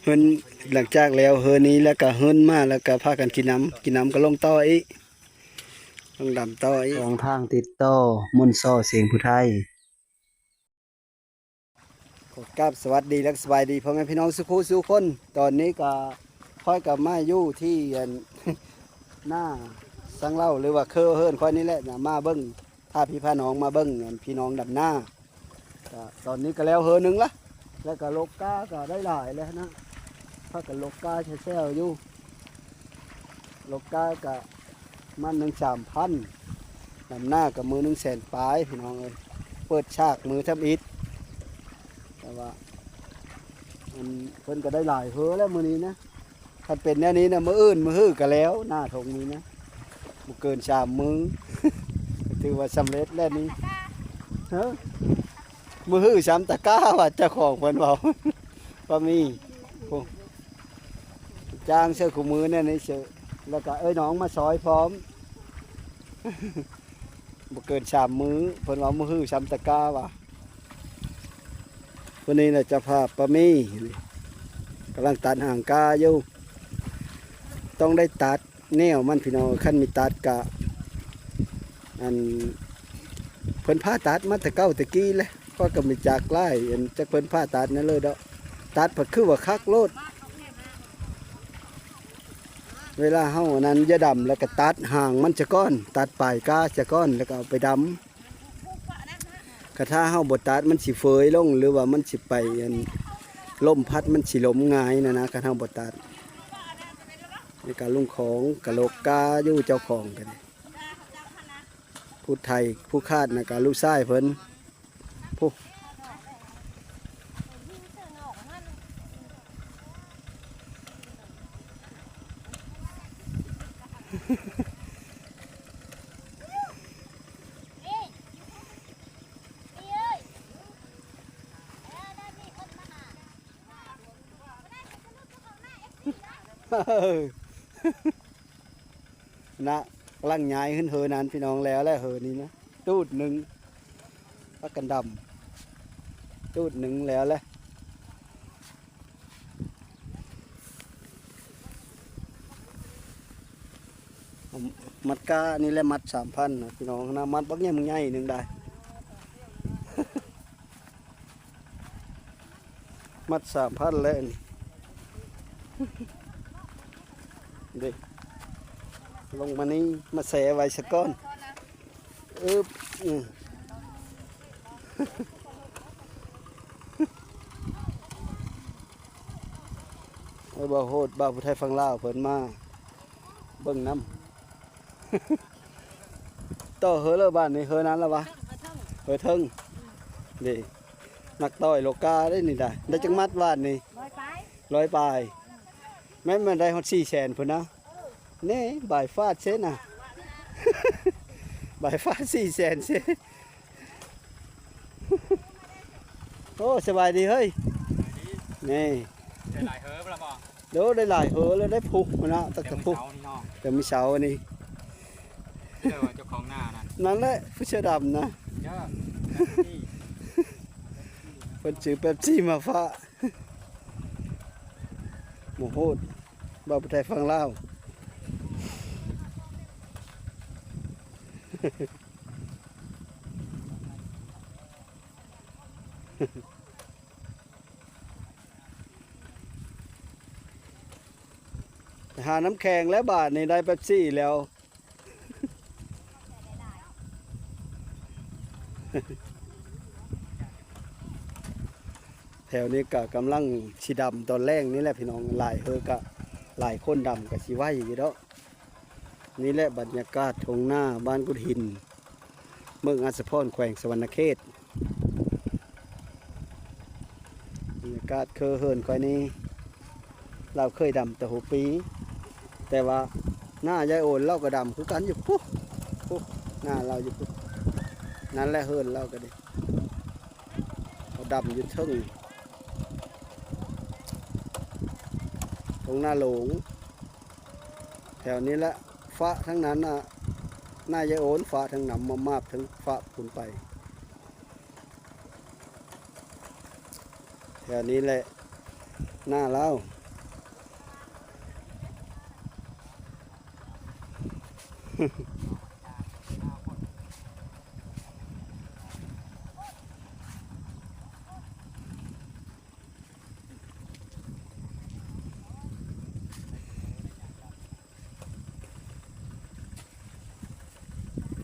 เฮินหลังจากแล้วเฮินนี้แล้วก็เฮินมาแล้วก็พากันกินน้ำก็ลงต่ออีกลงดำต่ออีกของทางติดต่อมนต์ซ้อเสียงผู้ไทยขอกราบสวัสดีและสบายดีพ่อแม่พี่น้องสุขุสุขคนตอนนี้ก็ค่อยกับมาอยู่ที่ หน้าสังเล่าหรือว่าเคอเฮินค่อยนี้แหละมาเบิ้งถ้าพี่พาน้องมาเบิ้งพี่น้องดำหน้าตอนนี้ก็แล้วเฮินหนึ่งละแล้วก็โลกกาก็ได้หลายแล้วนะถ้ากับโลกกาแช่ๆอยู่โลกกาก็มัน1,300ดำหน้ากับมือ100,000ปลายพี่น้องเอ้ยเปิดฉากมือทับอิดแต่ว่าเพิ่นก็ได้หลายเฮือแล้วมือนี้นะถ้าเป็นแนวนี้นะมืออื่นมือฮื้อก็แล้วหน้าทงนี้นะบ่เกิน3 มื้อ ถือว่าสำเร็จแล้วนี้เฮ้อมือฮื้อ3 ตะกร้าว่าเจ้าของเพิ่นเว้า ว่ามีโอ้จ้างเสื้อคู่มือเนี่ยนี่เสื้อแล้วก็น้องมาซอยพร้อม บ่เกิน3 มื้อเพิ่นว่ามือฮื้อ3 ตะกร้าว่ะวันนี้น่ะจะพาปะมี่กำลังตัดหางกาอยู่ต้องได้ตัดแนวมันพี่น้องขั้นมีตัดกะเพิ่นผ้าตัดมาแต่เก้าแต่กี้เลยก็ก็มีจากไล่จากเพิ่นผ้าตัดนั่นเลยเด้อตัดผัดคือว่าคักโลดเวลาเฮานั้นจะดำแล้วก็ตัดห่างมันจะก้อนตัดปลายกาจะก้อนแล้วก็เอาไปดำกระทาเฮาบดตัดมันสิเฟยลงหรือว่ามันสิไปลมพัดมันสิล้มง่ายนะกระทาบดตัดในการลุงของกะโลกกาอยู่เจ้าของกันผู้ไทยผู้คาดนะการลูกชายเพิ่นผู้นะลังย้ายขึ้นเฮอนั้นพี่น้องแล้วเฮอนี้นะตูดหนึ่งพักกันดำตูดหนึ่งแล้วแหละมัดกานี่แหละมัด3,000นะพี่น้องนะมัดบักใหญ่มึงใหญ่หนึ่งได้ มัด3,000แล้วนี่ เด็กลงมานี่มาแสไว้สักก้อนบ่าวโหดบ่าวผู้ไทยฟังลาวเพิ่นมาเบิ่งน้ำ ต่อเฮอเลยบ้านนี่เฮอนั้นแล้ววะเฮอเทิงนี่นักต่อยโลกาได้นี่ได้จังมัดบ้านนี่100 ปลายแม่มันได้ฮอด400,000พุ่นนะนี่บ่ายฟาดเส้นน่ะ บ่ายฟาด400,000เส้น โอ้สบายดีเฮ้ยนี่ได้หลายเฮิร์บแล้วบ่ เดี๋ยวได้หลายเฮอแล้วได้พุกมานะตั้งแต่พุกแต่มีเสาอันนี้เจ้าของหน้านั่นนั่นแหละผู้เชี่ยวดำนะเยอะเป็นจือเป๊ปซี่มาฟ้าโมโหดบ่าวไทยฟังเล่า หาน้ำแข็งแล้วบาทในได้เป๊ปซี่แล้ว แถวนี้ก็กำลังชีดำตอนแรกนี่แหละพี่น้องหลายเฮอกะหลายคนดำกับชีไหวอยู่แล้วนี่แหละบรรยากาศทงหน้าบ้านกุดหินเมืองอัศพรแขวงสวรรณเขตบรรยากาศเคยเฮินค่อยนี้เราเคยดำแต่หัวปีแต่ว่าหน้ายายโอนเราก็ดำคือกันอยู่ปุ๊บหน้าเราอยู่ปุ๊บนั่นแหละเฮินเราก็ได้เราดำอยู่ทึ่งตรงหน้าหลงแถวนี้แหละฟ้าทั้งนั้นน่ะหน้ายายโอนฟ้าทั้งหนำมามาบทั้งฟ้าพุ่นไป แบบนี้แหละหน้าเล่า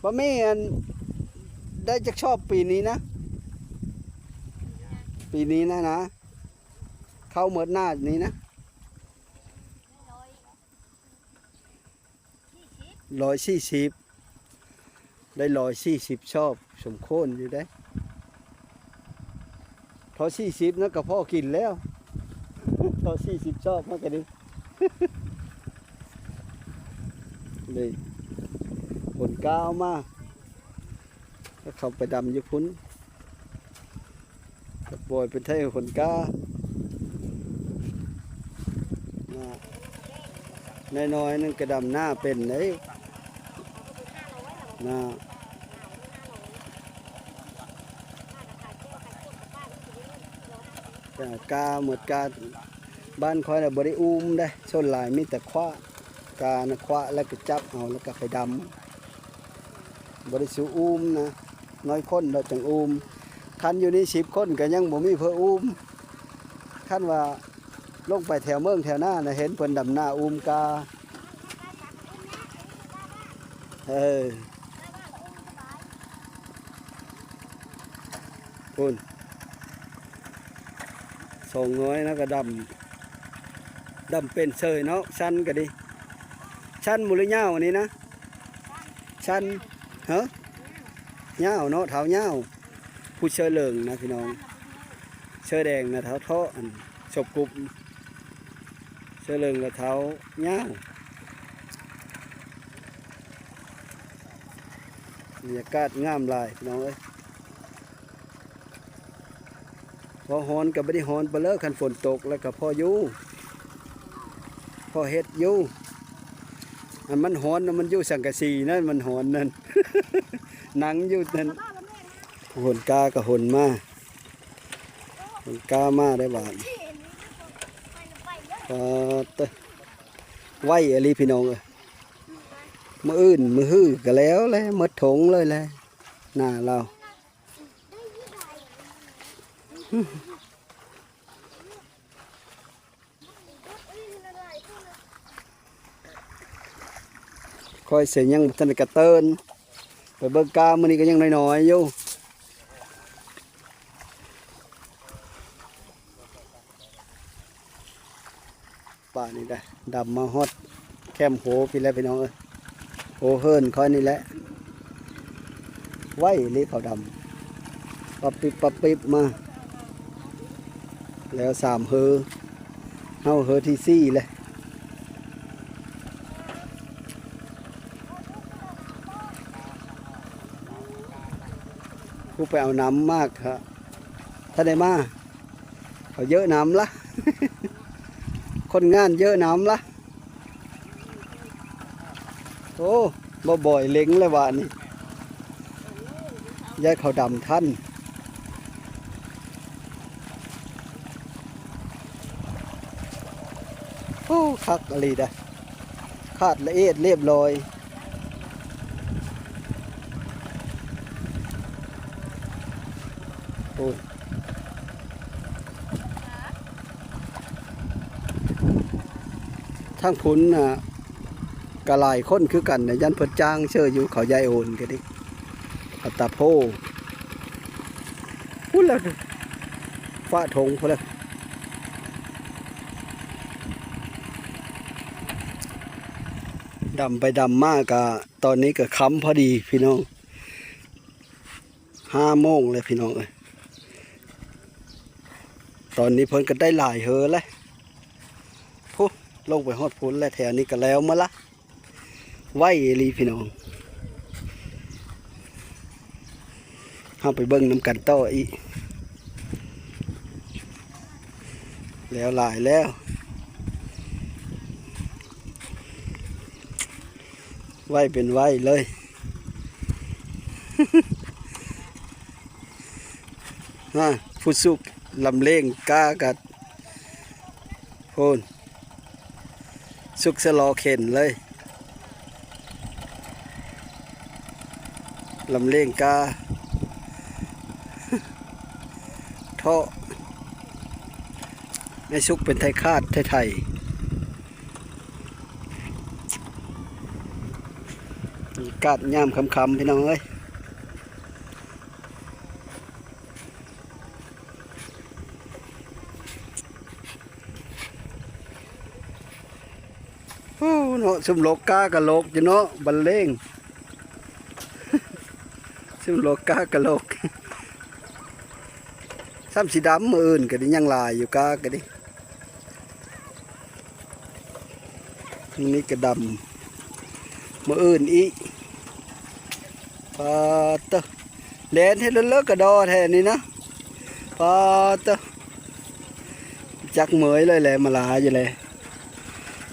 บ่มีอันได้จะชอบปีนี้นะ ปีนี้นะเข้าเมิดหน้านี้นะ140ได้140ชอบสมโคนอยู่ได้พอ40นั่นก็พ่อกินแล้วพอ40ชอบมากกันดินี่ผลก้าวมาก็เข้าไปดำอยู่พุ้นกับบอยเป็นไทยผลก้าน้อยๆนั่นกระดำหน้าเป็นเลยนะกาเหมือนกาบ้านคอยน่ะบริอุ้มได้ชนหลายมีแต่คว้ากานะคว้าแล้วก็จับเอาแล้วก็ไปดำบริสุอุ้มนะน้อยคนเราจังอุ้มคันอยู่นี่10 คนก็ยังบ่มีเพื่ออุ้มคันว่าลงไปแถวเมืองแถวหน้านะเห็นเพิ่นดำหน้าอุ้มกาคุณส่งน้อยนะก็ดำเป็นเสยเนาะชันก็ดีชันมุลเง่าอันนี้นะชันเฮ้เง่าเนาะเท้าเง่าผู้เชื่อเหลิงนะพี่น้องเชื่อแดงนะเท้าเทาะศพกลุ่มเชื่อเหลิงกับเท้าเง่าบรรยากาศงามหลายพี่น้องเอ้ยพอหอนกับไม่ได้หอนไปเลยคันฝนตกแล้วก็พออยู่พอเฮ็ดอยู่อันมันหอนมันอยู่สังกะสีนั่นมันหอนนั่น หนังอยู่นั่นหนกากับหนมาหนกามาได้บาดไหวอะไรพี่น้องเอ้ยมืออื่นมือฮื้อก็แล้วเลยมดถงเลยแหละหน้าเราคอยเสียยังทันกระเตินไปเบิ่งกามื้อนี้ก็ยังน้อยๆอยู่ป่านี่ได้ดำมาฮอดแคมโหพี่แล้วพี่น้องเอ้ยโหเฮิรนคอยนี่แหละไหวลีเขาดำปับปิบมาแล้ว3 เฮอเฮาเฮอที่4เลยผู้ไปเอาน้ำมากครับถ้าได้มาเขาเยอะน้ำละ คนงานเยอะน้ำละโอ้บ่อยเล็งเลยว่านี่ย้ายเขาดำท่านโอ้คักอะไรได้คาดละเอียดเรียบร้อยโอ้ทั้งพุ้นน่ะกระลายค้นคือกันนะยันเพิ่นจ้างเชื่ออยู่เขาใหญ่โอนกันดิอัตตาโพพูดแล้วฟ้าทงพูดแล้วดำไปดำมากกะตอนนี้ก็ค้ำพอดีพี่น้อง5 โมงเลยพี่น้องเอ้ยตอนนี้เพิ่นก็ได้หลายเฮอแล้วพูลงไปฮอดพุ้นแล้วแถวนี้ก็แล้วมาละไหวลีพี่น้องเข้าไปเบิ้งน้ำกันต่ออีกแล้วหลายแล้วไหวเป็นไหวเลยฟุดสุก ลำเล่งกากัดโพนสุกสลอเข็นเลยลำเล่งกาท่อไอ้สุกเป็นไทยคาดไทยกาดย่ามคำๆพี่น้องเอ้ยโอ้เนาะซุ่มโลกกากะโลกอยู่เนาะบันเลง ซุ่มโลกกากะโลก ซ้ำสีดำมืออื่นก็ดิยังลายอยู่กาก็ดินี่ก็ดำมืออื่นอีปาตะแดนให้เลิกกระดอแทนนี่นะปาตะจักเหมยเลยแหละมาลาอยู่เลย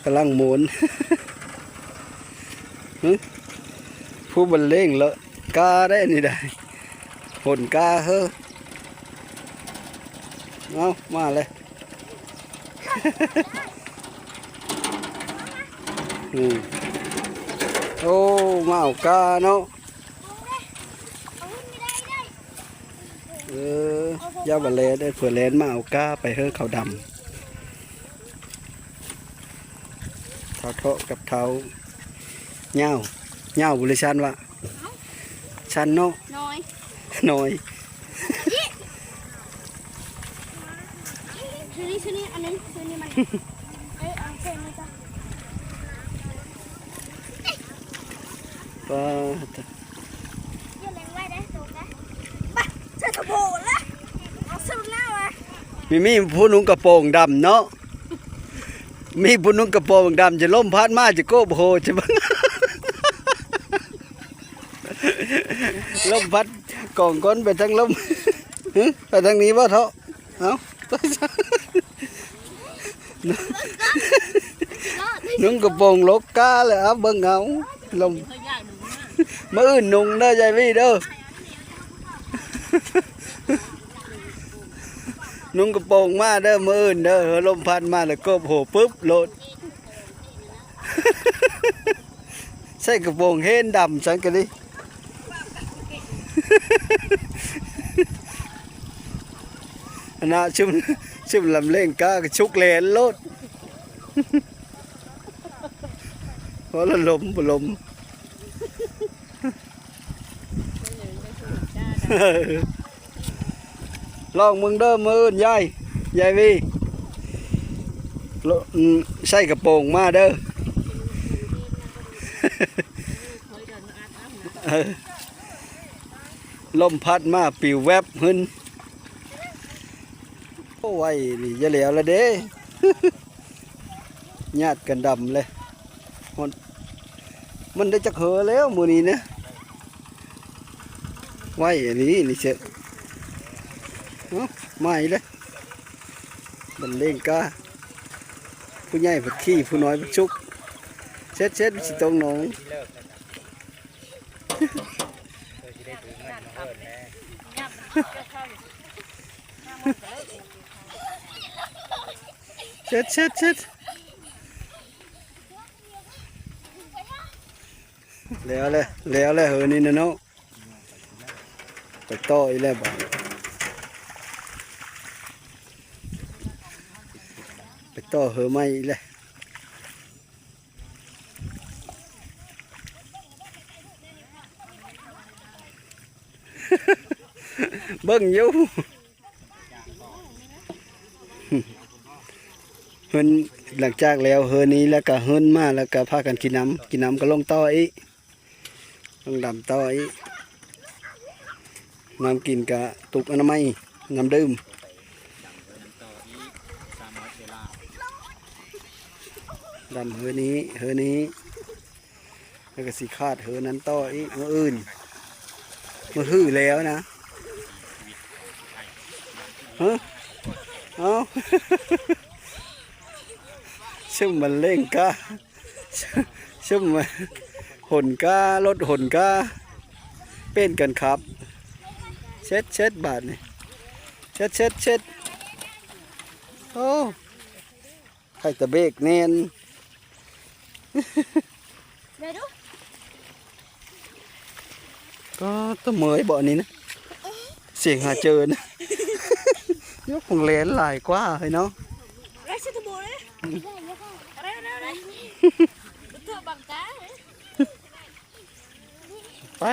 กำลังหมุน ผู้บรรเลงเลอะกาได้นี่ได้ผลกาเฮ้อเอามาเลย โอ้มาเอากาเนาะยาบะเลได้เผื่อเลนมาเอากาไปเฮ้อเขาดำเท้าเทาะกับเท้าเงาเงาบุริชันวะชันเนาะน้อยน้อยชื่อนี้อันนี้ชื่อนี้มันเอาเส้นนี่จ้ะป้าตะยังแรงไว้ได้สูงนะบ้าใส่กระโปรงละเอาสูงหน้าวะมีผู้นุ่งกระโปรงดำเนาะมีผู้นุ่งกระโปรงดำจะล่มพัดมาจะโก้โบจะบ้าง ล่มพัดกองก้นไปทั้งล่ม ไปทางนี้บ่เถอะเอานุ่งกระโปรงลกกาเลยเอาเบิ่งเอาลมมื้ออื่นนุ่งเด้อยายวี่เด้อ นุ่งกระโปรงมาเด้อมื้ออื่นเด้อลมพัดมาแล้วก็โผล่ปึ๊บโลด ใส่กระโปรงเห็นดำสังกะดิ น่าชุ่มลำเล่งกากชุกเลนโลด เพราะละลมบ่ลม ลองมึงเด้อมือยายวีใส่กระโปรงมาเด้อ ลมพัดมาปิวแวบหึนโอ้ยนี่จะเหลียวละเด้ ญาติกันดำเลยมันได้จักเหอแล้วมือนี้นะไว้อันนี้นี่เชอะไม่เลยมันเล่งกาผู้ใหญ่ผัดขี้ผู้น้อยผัดชุกเช็ดสิตรงหนองเช็ดแล้วเลยเฮ้ยนี่นะเนาะไปต่ออีแล้วบ้างไปต่อเฮ้ยไม่เลยเบิ่งอยู่เฮินหลังจากแล้วเฮินนี้แล้วก็เฮินมาแล้วก็พากันกินน้ำก็ลงต่ออีกลงดำต่ออีกน้ำกินกะตุกอนามัยน้ำดื่มดำเฮินนี้แล้วก็สีขาดเฮินนั้นต่ออีกมืออื่นมือหื้อแล้วนะฮะเอา ซึ่งมันเล่งกาซึ่งมันหนการถหนกาเป็นกันครับเช็ดบาทนี่เช็ด โอ้ใครตะเบกแน่น เดี๋ยวดู ก็ต้องเหมยบ่อนี้นะเสียงหาเจอนะ ยกของเลนหลายกว่าเฮ้ยเนาะ ไรสิทบูเลยอะไรตัวบังตา ไป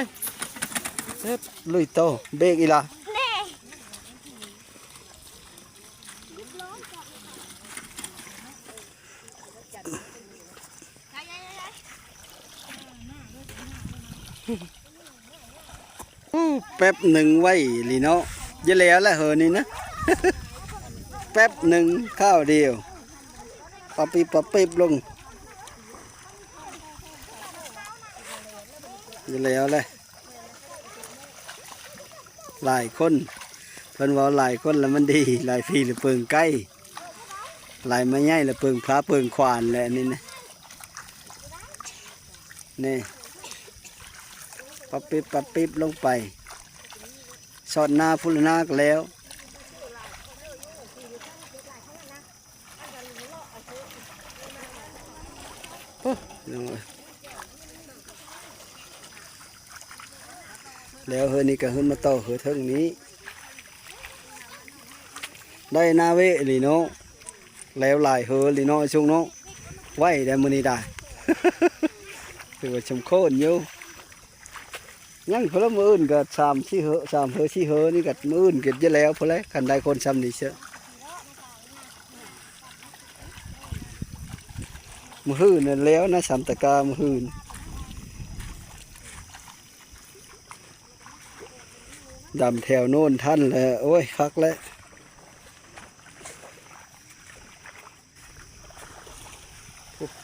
เซ็ตลุยโตเบรกอีละ แน่แป๊บหนึ่งไว้ลีเนาะเยอะแล้วแหละเหอะนี่นะ แป๊บหนึ่งข้าวเดียวปะปิบปะปิบลงเยอะแล้วแหละหลายคนเพิ่นว่าหลายคนแล้วมันดีหลายพี่หรือเปิงใกล้หลายมาใหญ่หรือเปิงพระเปิงควานแหละนี่นะนี่ปะปิบปะปิบลงไปสอดหน้าพุลนาก็แล้วโอ้น้องเอ้ยแล้วเฮอนี่ก็ขึ้นมาต่อเฮอเทิงนี้ได้นาเวะลีโนแล้วหลายเฮอลีโนช่วงโนไหวได้มื้อนี้ได้ ถือว่าชมโคนอยู่ยังเพนละมื้ออื่นก็3-4เฮอ3เฮอ4เฮอนี่ก็มื้ออื่นก็จะแล้วพุ่นแหละคันได้คนซ้ำนี่เสียมื้ออื่นนั่นแล้วนะ3ตะกามื้ออื่นดำแถวโน่นท่านแหละโอ้ยคักแล้ว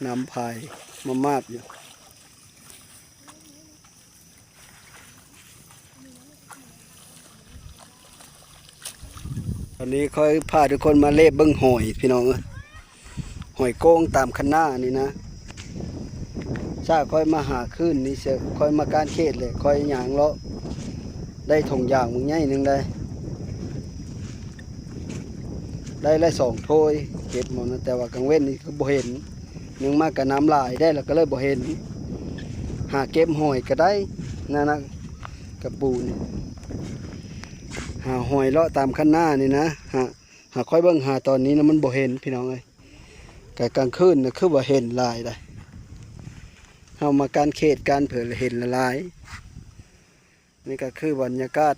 น้ำพายมามาบอยู่ตอนนี้ค่อยพาทุกคนมาเล่เบิ้งหอยพี่น้องหอยโก้งตามคันหน้านี่นะชาค่อยมาหาขึ้นนี่เสค่อยมาการเขตเลยค่อยหยางเลาะได้ถงยางมึงใหญ่หนึ่งได้ละ2 ถ้วยเก็บหมดนะแต่ว่ากลางเว้นนี่ก็บ่เห็นยังมากกับน้ำลายได้แล้วก็เลยบ่เห็นหาเก็บหอยก็ได้นั่นนะกระปูนี่หาหอยเลาะตามคันหน้านี่นะหาค่อยเบิ่งหาตอนนี้นะมันบ่เห็นพี่น้องเอ้ยแต่กลางคืนนะคือบ่เห็นลายได้เฮามาการเขตการเผยเห็นละลายนี่ก็คือบรรยากาศ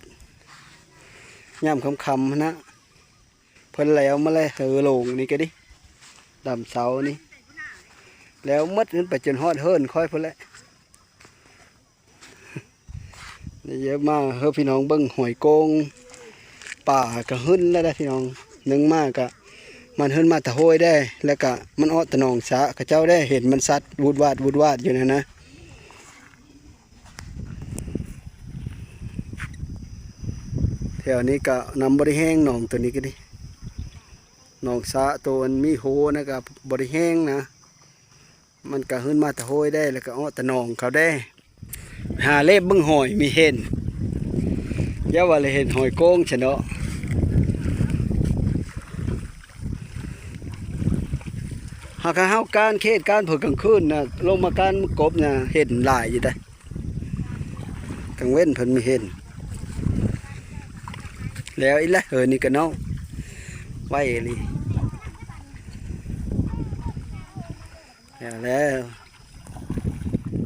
ย่ำค่ำๆนะเพิ่นแล้วมาเลยเฮอโลงนี่ก็ดิดำเสานี่แล้วมัดขึ้นไปจนฮอดเฮิรนค่อยเพิ่นแหละนี่เยอะมากเฮอพี่น้องเบิ่งหอยโกงป่ากระหึ่นแล้วได้พี่น้องหนึ่งมากกะมันหึ่นมาตะโหยได้แล้วก็มันอ้อตะนองสะกระเจ้าได้เห็นมันซัดวูดวาดอยู่นะแถวนี้ก็นำบริแห้งหนองตัวนี้ก็ดิหนองสะตัวมันมีโหนะครับบริแห้งนะมันก็ขึ้นมาตะโหยได้แล้วก็อ้อตะนองเขาได้หาเล็บบึ้งหอยมีเห็นย่าว่าเลยเห็นหอยโก้งเฉเนาะหากเฮาการเขตการเผยกลางคืนนะลงมาการกบนะเห็นหลายอยู่ได้กลางเว้นเพิ่นมีเห็นแล้วอีละนี่ก็เนาะไว้เลยแล้ว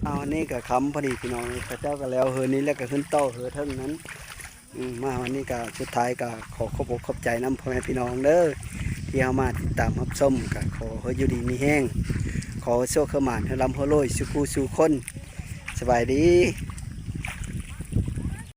เอาอันนี้ก็คำพอดีพี่น้องพระเจ้าก็แล้วนี้แล้วก็ขึ้นโต้เท่านั้นมาวันนี้ก็สุดท้ายก็ขอขอบใจน้ำพ่อแม่พี่น้องเด้อที่เอามาติดตามรับชมก็ขอให้อยู่ดีมีแห้งขอโชคขมานให้ลำหัวโลยสุขูสู่คนสบายดี